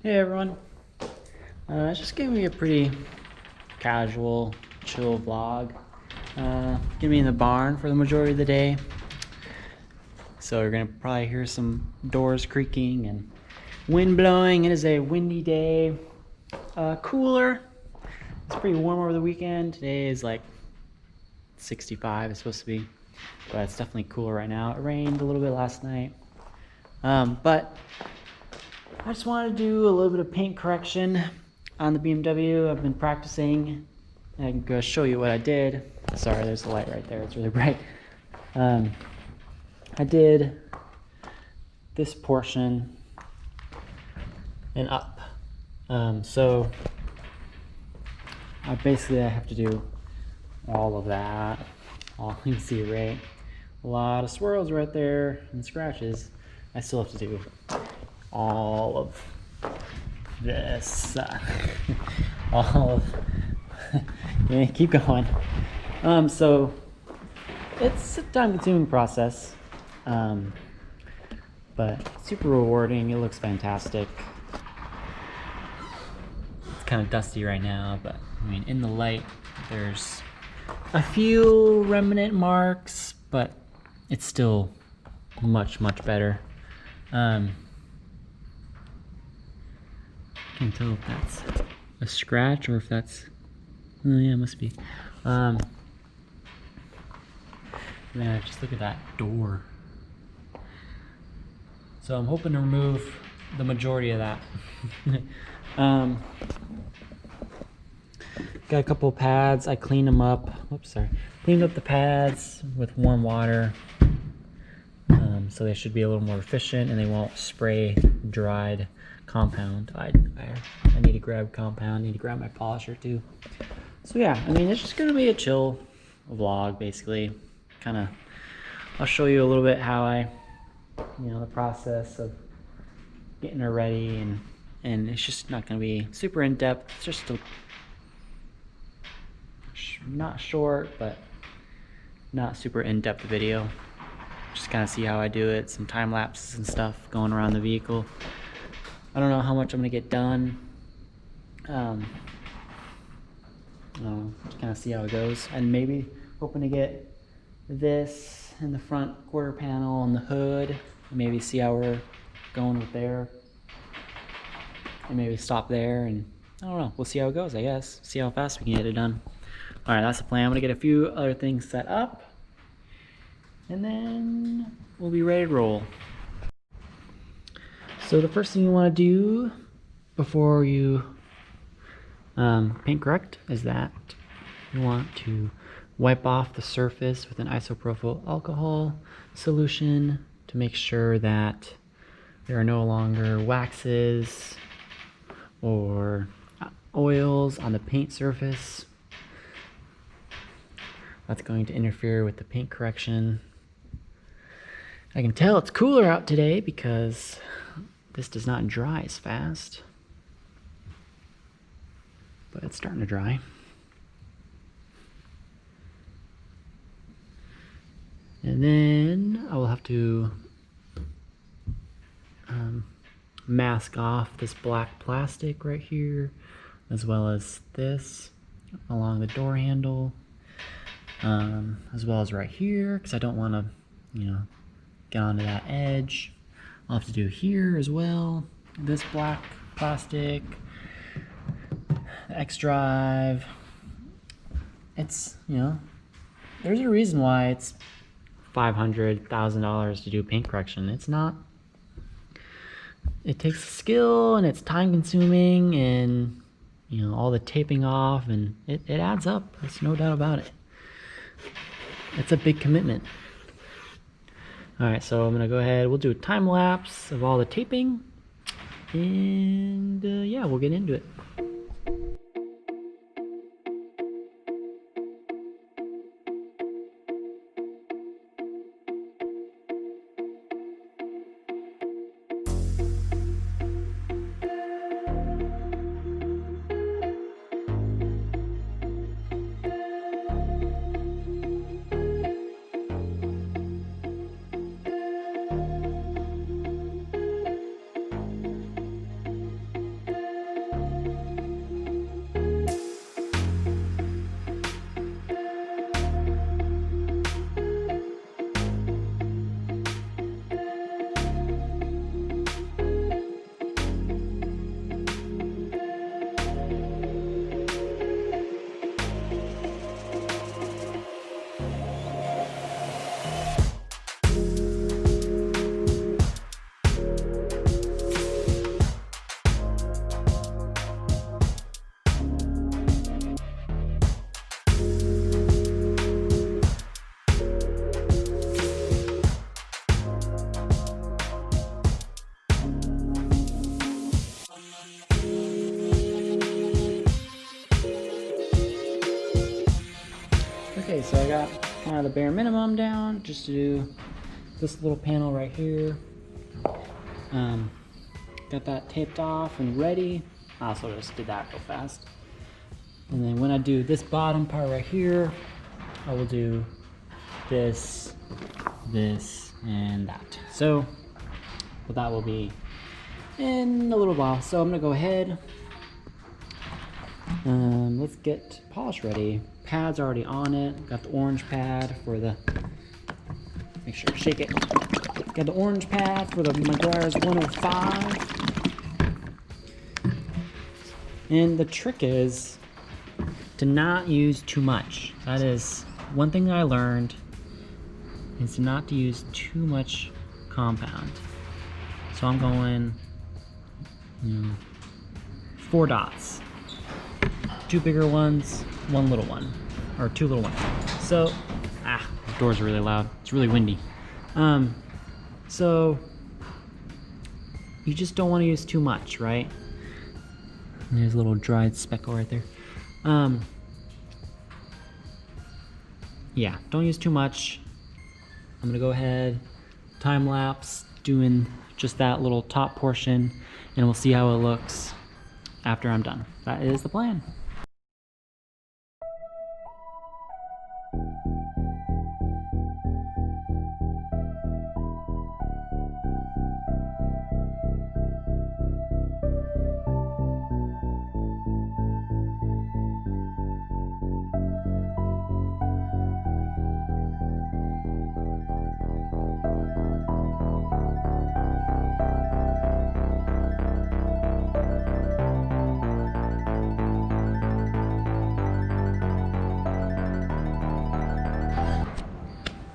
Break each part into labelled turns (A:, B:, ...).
A: Hey everyone, it's just gonna be a pretty casual, chill vlog. Gonna be in the barn for the majority of the day, so you're gonna probably hear some doors creaking and wind blowing. It is a windy day, cooler. It's pretty warm over the weekend. Today is like 65, it's supposed to be, but it's definitely cooler right now. It rained a little bit last night, but I just wanted to do a little bit of paint correction on the BMW. I've been practicing. I'm going to show you what I did. Sorry, there's the light right there. It's really bright. I did this portion and up. So I have to do all of that. You can see, right? A lot of swirls right there and scratches. I still have to do all of this. All of yeah, keep going. So it's a time-consuming process, but super rewarding. It looks fantastic. It's kind of dusty right now, but I mean, in the light, there's a few remnant marks, but it's still much better. Can't tell if that's a scratch or if that's, oh yeah, it must be. Yeah, just look at that door. So I'm hoping to remove the majority of that. Got a couple pads. I cleaned them up. Oops, sorry. Cleaned up the pads with warm water, so they should be a little more efficient and they won't spray dried compound. I need to grab compound. Need to grab my polisher too. So yeah, I mean, it's just gonna be a chill vlog basically. Kind of, I'll show you a little bit how the process of getting her ready, and it's just not gonna be super in depth. It's just not short, but not super in depth video. Just kind of see how I do it. Some time lapses and stuff going around the vehicle. I don't know how much I'm gonna get done. Just kind of see how it goes, and maybe hoping to get this in the front quarter panel and the hood, and maybe see how we're going with there, and maybe stop there, and I don't know, we'll see how it goes, I guess. See how fast we can get it done. All right, that's the plan. I'm gonna get a few other things set up, and then we'll be ready to roll. So the first thing you want to do before you paint correct is that you want to wipe off the surface with an isopropyl alcohol solution to make sure that there are no longer waxes or oils on the paint surface. That's going to interfere with the paint correction. I can tell it's cooler out today because this does not dry as fast, but it's starting to dry. And then I will have to mask off this black plastic right here, as well as this along the door handle, as well as right here, because I don't want to, get onto that edge. I'll have to do here as well. This black plastic, the X drive. It's, there's a reason why it's $500,000 to do paint correction. It's not. It takes skill and it's time consuming, and all the taping off, and it adds up. There's no doubt about it. It's a big commitment. All right, so I'm gonna go ahead. We'll do a time lapse of all the taping, and yeah, we'll get into it. Okay, so I got kind of the bare minimum down just to do this little panel right here. Got that taped off and ready. I also just did that real fast. And then when I do this bottom part right here, I will do this, this, and that. So, well, that will be in a little while. So I'm gonna go ahead. Let's get polish ready. Pad's already on it. Got the orange pad for the, make sure to shake it. Got the orange pad for the Meguiar's 105. And the trick is to not use too much. That is one thing I learned, is not to use too much compound. So I'm going, 4 dots. 2 bigger ones, 1 little one, or 2 little ones. So, the doors are really loud. It's really windy. So you just don't want to use too much, right? And there's a little dried speckle right there. Yeah, don't use too much. I'm gonna go ahead, time lapse, doing just that little top portion, and we'll see how it looks after I'm done. That is the plan.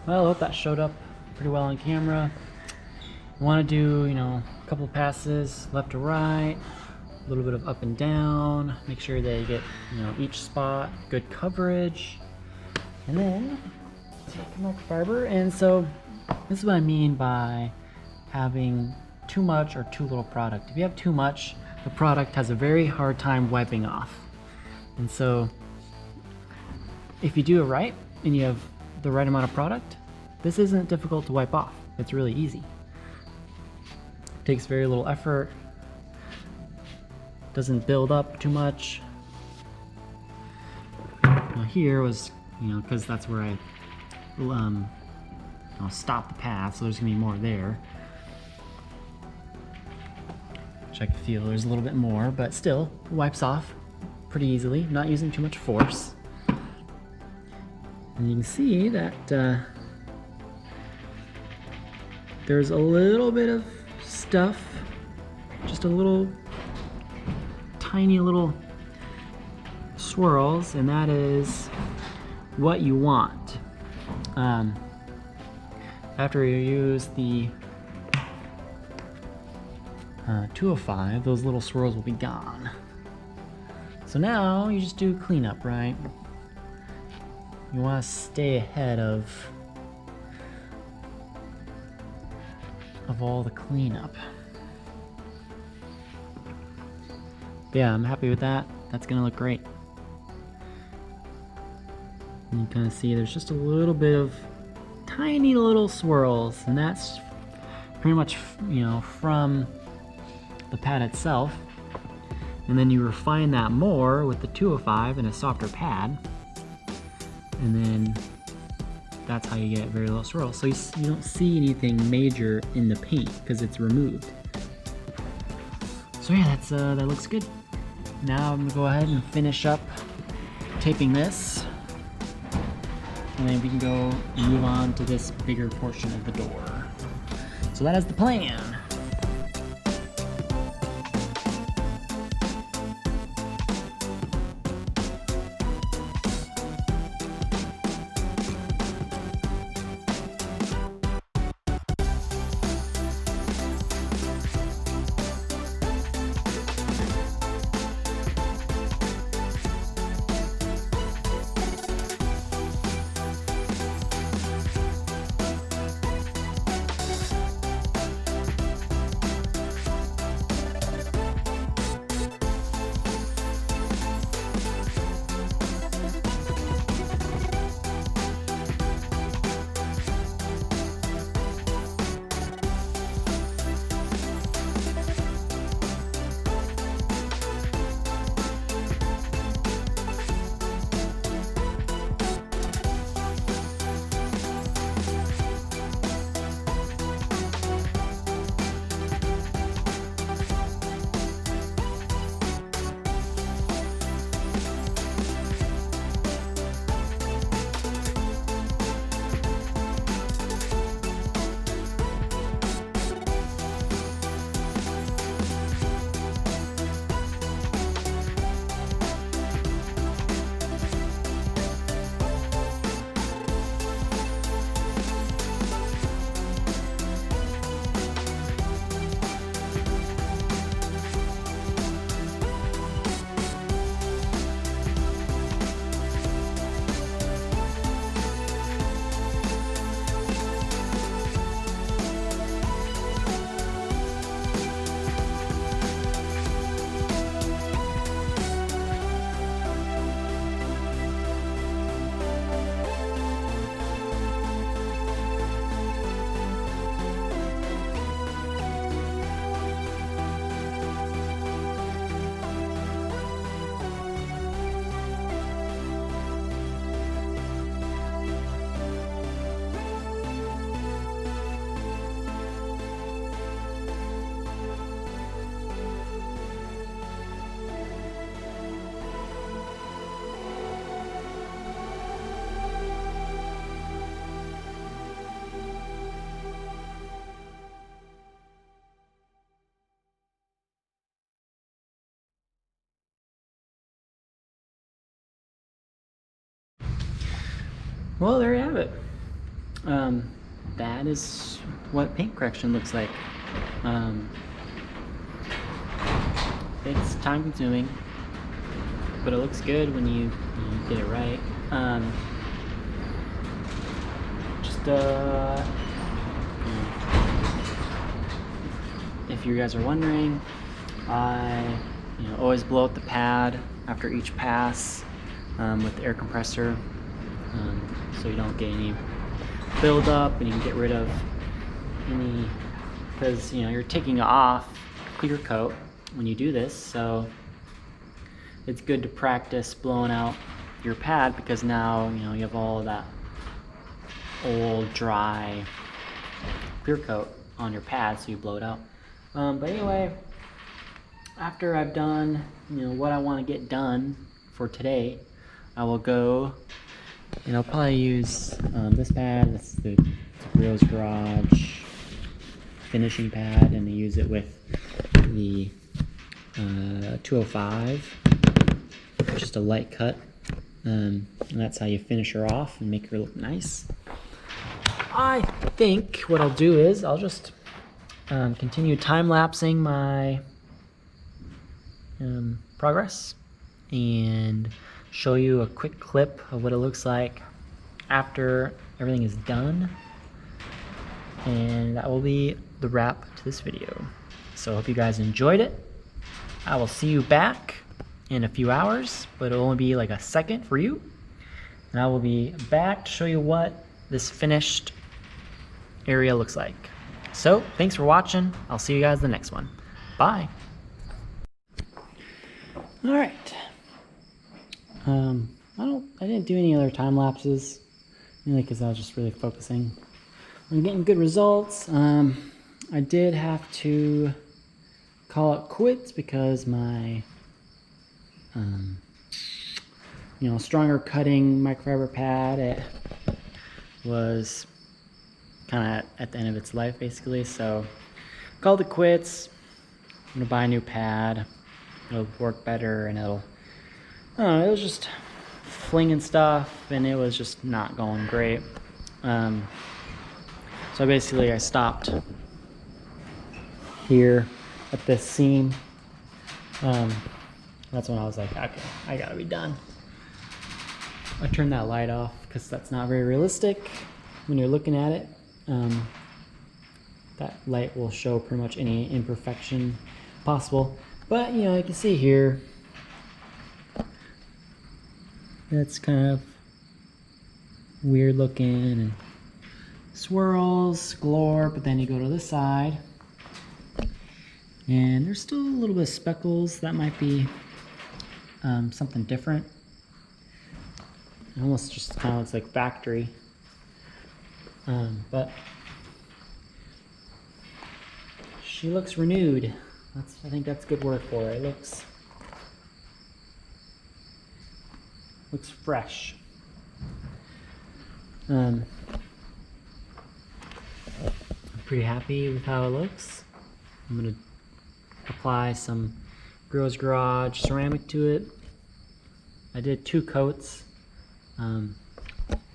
A: Well, I hope that showed up pretty well on camera. You want to do, a couple of passes left to right, a little bit of up and down, make sure that you get, each spot, good coverage, and then take the microfiber. And so this is what I mean by having too much or too little product. If you have too much, the product has a very hard time wiping off. And so if you do it right and you have the right amount of product, this isn't difficult to wipe off. It's really easy. It takes very little effort, doesn't build up too much. Now here was, because that's where I stop the path, so there's gonna be more there. Which I can feel there's a little bit more, but still wipes off pretty easily, not using too much force. And you can see that there's a little bit of stuff, just a little tiny little swirls, and that is what you want. After you use the 205, those little swirls will be gone. So now you just do cleanup, right? You want to stay ahead of all the cleanup. But yeah, I'm happy with that. That's gonna look great. And you kind of see there's just a little bit of tiny little swirls, and that's pretty much, from the pad itself. And then you refine that more with the 205 and a softer pad. And then that's how you get very little swirls. So you don't see anything major in the paint because it's removed. So yeah, that looks good. Now I'm gonna go ahead and finish up taping this, and then we can go move on to this bigger portion of the door. So that is the plan. Well, there you have it. That is what paint correction looks like. It's time consuming, but it looks good when you get it right. If you guys are wondering, I always blow out the pad after each pass with the air compressor, so you don't get any build up, and you can get rid of any, because you're taking off clear coat when you do this, so it's good to practice blowing out your pad, because now you have all of that old dry clear coat on your pad, so you blow it out. But anyway, after I've done what I want to get done for today, I will go and I'll probably use this pad. This is the Grills Garage finishing pad, and I use it with the 205, just a light cut, and that's how you finish her off and make her look nice. I think what I'll do is I'll just continue time-lapsing my progress and show you a quick clip of what it looks like after everything is done, and that will be the wrap to this video. So I hope you guys enjoyed it. I will see you back in a few hours, but it'll only be like a second for you, and I will be back to show you what this finished area looks like. So thanks for watching. I'll see you guys in the next one. Bye. All right. I didn't do any other time lapses, mainly because I was just really focusing on getting good results. I did have to call it quits because my stronger cutting microfiber pad, it was kind of at the end of its life basically, so called it quits. I'm gonna buy a new pad. It'll work better, and it was just flinging stuff, and it was just not going great. So basically I stopped here at this seam. That's when I was like, okay, I gotta be done. I turned that light off because that's not very realistic when you're looking at it. That light will show pretty much any imperfection possible, but you can see here it's kind of weird looking and swirls galore, but then you go to the side and there's still a little bit of speckles. That might be something different. It almost just kind of looks like factory, but she looks renewed. I think that's good word for it. It looks fresh. I'm pretty happy with how it looks. I'm gonna apply some Grills Garage ceramic to it. I did 2 coats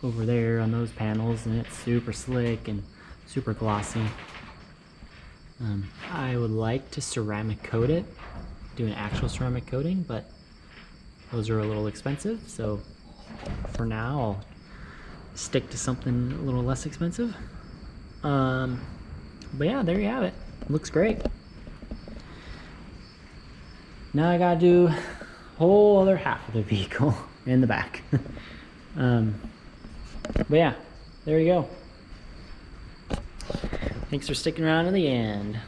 A: over there on those panels, and it's super slick and super glossy. I would like to ceramic coat it, do an actual ceramic coating, but those are a little expensive, so for now I'll stick to something a little less expensive. But yeah, there you have it. Looks great. Now I gotta do a whole other half of the vehicle in the back. But yeah, there you go. Thanks for sticking around to the end.